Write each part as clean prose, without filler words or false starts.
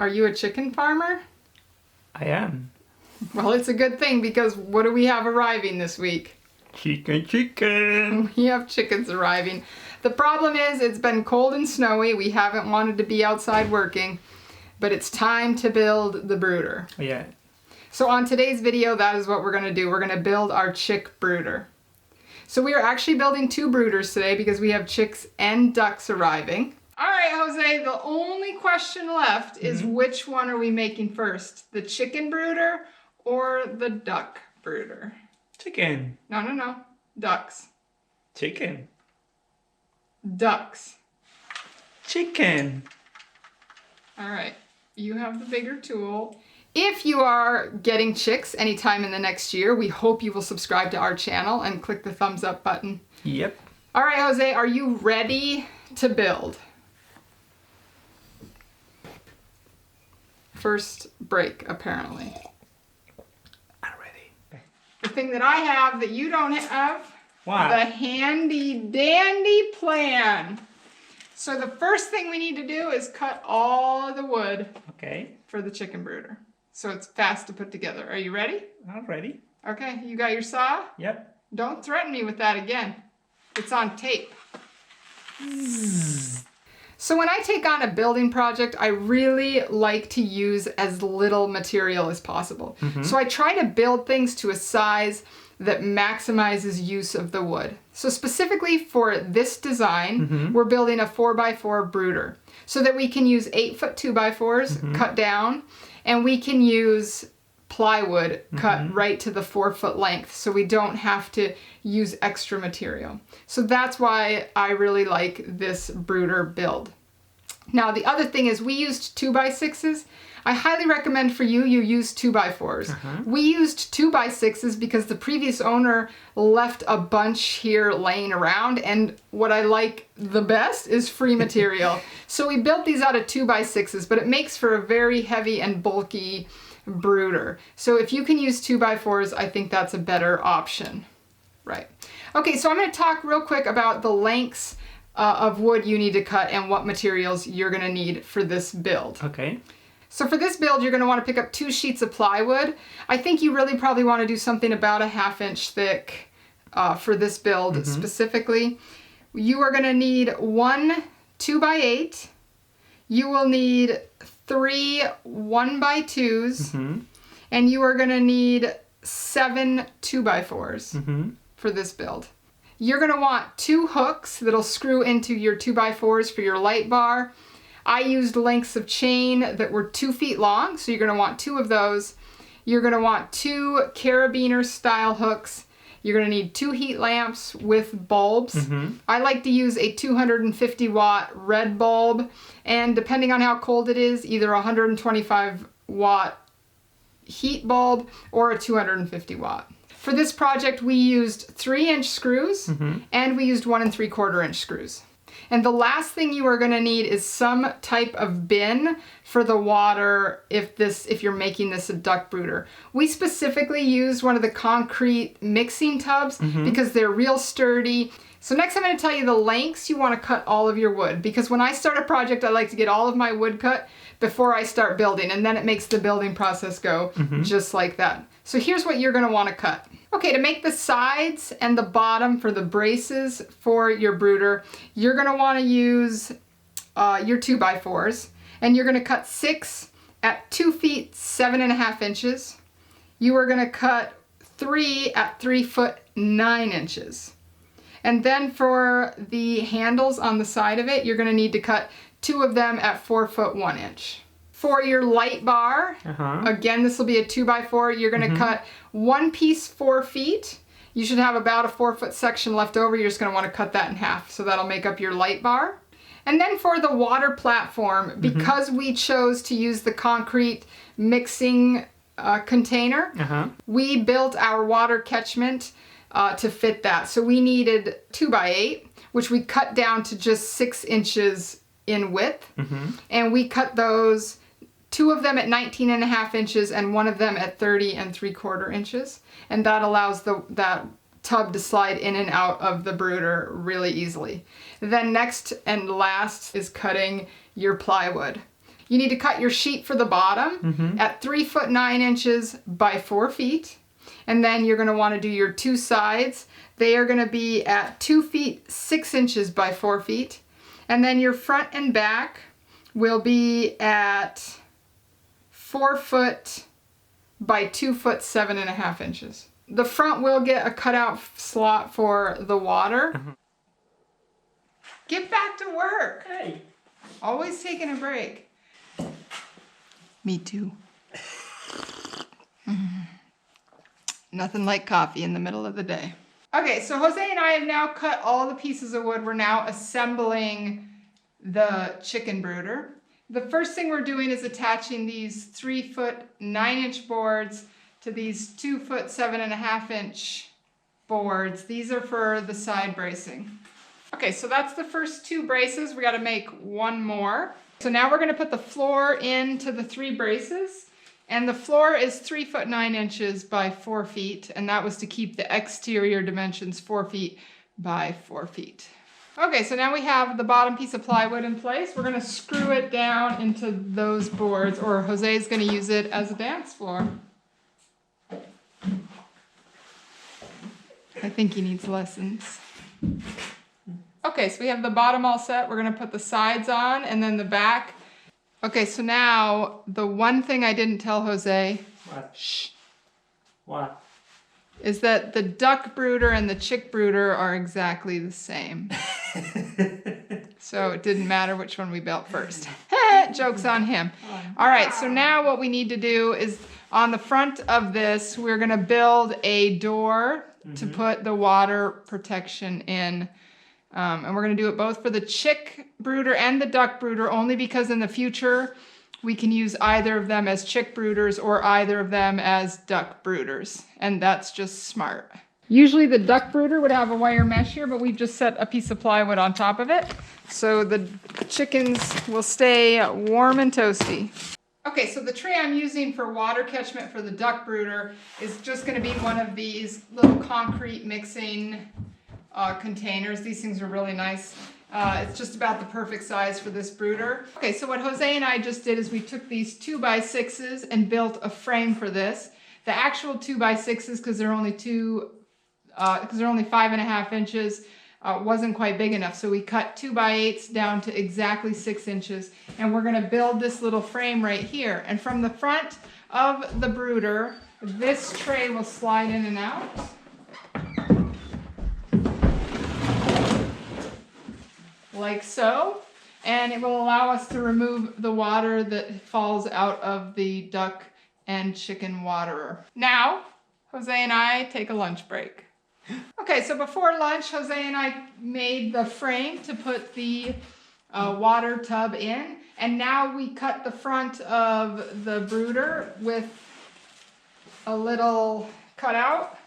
Are you a chicken farmer? I am. Well, it's a good thing because what do we have arriving this week? Chicken. We have chickens arriving. The problem is it's been cold and snowy. We haven't wanted to be outside working, but it's time to build the brooder. Yeah. So on today's video, that is what we're going to do. We're going to build our chick brooder. So we are actually building 2 brooders today because we have chicks and ducks arriving. All right, Jose, the only question left is which one are we making first? The chicken brooder or the duck brooder? Chicken. No. Ducks. Chicken. Ducks. Chicken. All right, you have the bigger tool. If you are getting chicks anytime in the next year, we hope you will subscribe to our channel and click the thumbs up button. Yep. All right, Jose, are you ready to build? First break, apparently. I'm ready. The thing that I have that you don't have, What? the handy dandy plan. So the first thing we need to do is cut all of the wood Okay. for the chicken brooder. So it's fast to put together. Are you ready? I'm ready. Okay, you got your saw? Yep. Don't threaten me with that again. It's on tape. So when I take on a building project, I really like to use as little material as possible. So I try to build things to a size that maximizes use of the wood. So specifically for this design, we're building a 4x4 brooder so that we can use 8-foot 2x4s cut down, and we can use plywood cut right to the 4-foot length so we don't have to use extra material. So that's why I really like this brooder build. Now the other thing is we used 2x6s. I highly recommend for you use 2x4s. We used 2x6s because the previous owner left a bunch here laying around, and what I like the best is free material. So we built these out of 2x6s, but it makes for a very heavy and bulky brooder. So if you can use 2x4s, I think that's a better option. Right. Okay, so I'm going to talk real quick about the lengths of wood you need to cut and what materials you're going to need for this build. Okay. So for this build, you're going to want to pick up 2 sheets of plywood. I think you really probably want to do something about a 1/2 inch thick for this build specifically. You are going to need 1 2x8. You will need 3 1x2s. And you are going to need 7 2x4s for this build. You're going to want 2 hooks that'll screw into your 2x4s for your light bar. I used lengths of chain that were 2 feet long, so you're going to want 2 of those. You're going to want 2 carabiner style hooks. You're going to need 2 heat lamps with bulbs. I like to use a 250 watt red bulb, and depending on how cold it is, either a 125 watt heat bulb or a 250 watt. For this project, we used 3-inch screws and we used 1 3/4 inch screws. And the last thing you are going to need is some type of bin for the water if you're making this a duck brooder. We specifically used one of the concrete mixing tubs because they're real sturdy. So next I'm going to tell you the lengths you want to cut all of your wood, because when I start a project, I like to get all of my wood cut before I start building, and then it makes the building process go just like that. So here's what you're going to want to cut. Okay, to make the sides and the bottom for the braces for your brooder, you're going to want to use your 2x4s, and you're going to cut 6 at 2 feet 7.5 inches. You are going to cut 3 at 3 foot 9 inches. And then for the handles on the side of it, you're going to need to cut 2 of them at 4 foot 1 inch. For your light bar, again, this will be a 2x4. You're going to cut 1 piece 4 feet. You should have about a 4-foot section left over. You're just going to want to cut that in half. So that'll make up your light bar. And then for the water platform, because we chose to use the concrete mixing container, we built our water catchment to fit that. So we needed 2x8, which we cut down to just 6 inches in width. And we cut those, 2 of them at 19.5 inches and 1 of them at 30 3/4 inches. And that allows that tub to slide in and out of the brooder really easily. Then next and last is cutting your plywood. You need to cut your sheet for the bottom at 3 foot 9 inches by 4 feet. And then you're going to want to do your 2 sides. They are going to be at 2 feet 6 inches by 4 feet. And then your front and back will be at 4 foot by 2 foot 7.5 inches. The front will get a cutout slot for the water. Get back to work. Hey. Always taking a break. Me too. Nothing like coffee in the middle of the day. Okay, so Jose and I have now cut all the pieces of wood. We're now assembling the chicken brooder. The first thing we're doing is attaching these 3 foot 9 inch boards to these 2 foot 7.5 inch boards. These are for the side bracing. Okay, so that's the first 2 braces. We got to make 1 more. So now we're going to put the floor into the 3 braces. And the floor is 3 foot 9 inches by 4 feet. And that was to keep the exterior dimensions 4 feet by 4 feet. Okay, so now we have the bottom piece of plywood in place. We're going to screw it down into those boards, or Jose's going to use it as a dance floor. I think he needs lessons. Okay, so we have the bottom all set. We're going to put the sides on and then the back. Okay, so now the one thing I didn't tell Jose, What? shh, What? is that the duck brooder and the chick brooder are exactly the same. So it didn't matter which one we built first. Joke's on him. All right, so now what we need to do is on the front of this, we're going to build a door to put the water protection in. And we're going to do it both for the chick brooder and the duck brooder, only because in the future we can use either of them as chick brooders or either of them as duck brooders. And that's just smart. Usually the duck brooder would have a wire mesh here, but we've just set a piece of plywood on top of it. So the chickens will stay warm and toasty. Okay, so the tray I'm using for water catchment for the duck brooder is just going to be one of these little concrete mixing containers. These things are really nice. It's just about the perfect size for this brooder. Okay, so what Jose and I just did is we took these 2x6s and built a frame for this. The actual 2x6s, because they're only 5.5 inches, wasn't quite big enough. So we cut 2x8s down to exactly 6 inches, and we're going to build this little frame right here. And from the front of the brooder, this tray will slide in and out. Like so, and it will allow us to remove the water that falls out of the duck and chicken waterer. Now, Jose and I take a lunch break. Okay, so before lunch, Jose and I made the frame to put the water tub in, and now we cut the front of the brooder with a little cutout.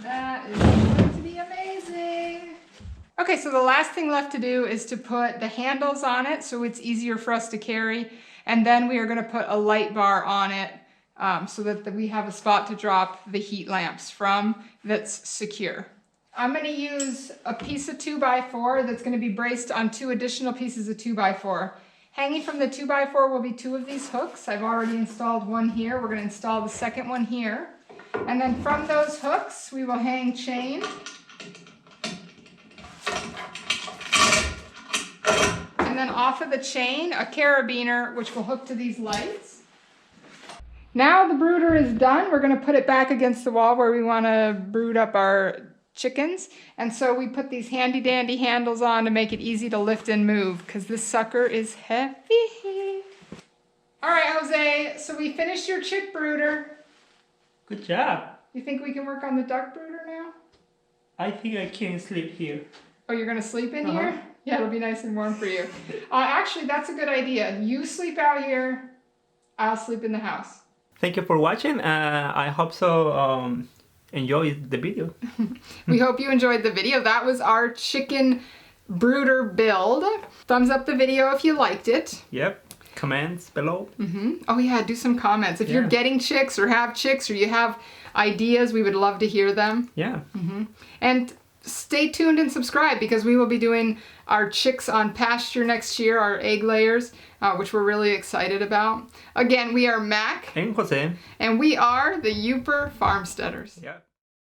That is going to be amazing. Okay, so the last thing left to do is to put the handles on it so it's easier for us to carry, and then we are going to put a light bar on it so that we have a spot to drop the heat lamps from that's secure. I'm going to use a piece of 2x4 that's going to be braced on 2 additional pieces of 2x4. Hanging from the 2x4 will be 2 of these hooks. I've already installed one here. We're going to install the second one here. And then from those hooks, we will hang chain. And then off of the chain, a carabiner, which will hook to these lights. Now the brooder is done. We're going to put it back against the wall where we want to brood up our chickens. And so we put these handy dandy handles on to make it easy to lift and move, because this sucker is heavy. All right, Jose, so we finished your chick brooder. Good job. You think we can work on the duck brooder now? I think I can sleep here. Oh, you're going to sleep in here? Yeah, it'll be nice and warm for you. Actually, that's a good idea. You sleep out here, I'll sleep in the house. Thank you for watching. I hope so enjoy the video. We hope you enjoyed the video. That was our chicken brooder build. Thumbs up the video if you liked it. Yep. Comments below. Oh yeah, do some comments. If you're getting chicks or have chicks or you have ideas, we would love to hear them. Yeah. And stay tuned and subscribe because we will be doing our chicks on pasture next year, our egg layers, which we're really excited about. Again, we are Mac. And Jose. And we are the Yooper Farmsteaders. Yeah.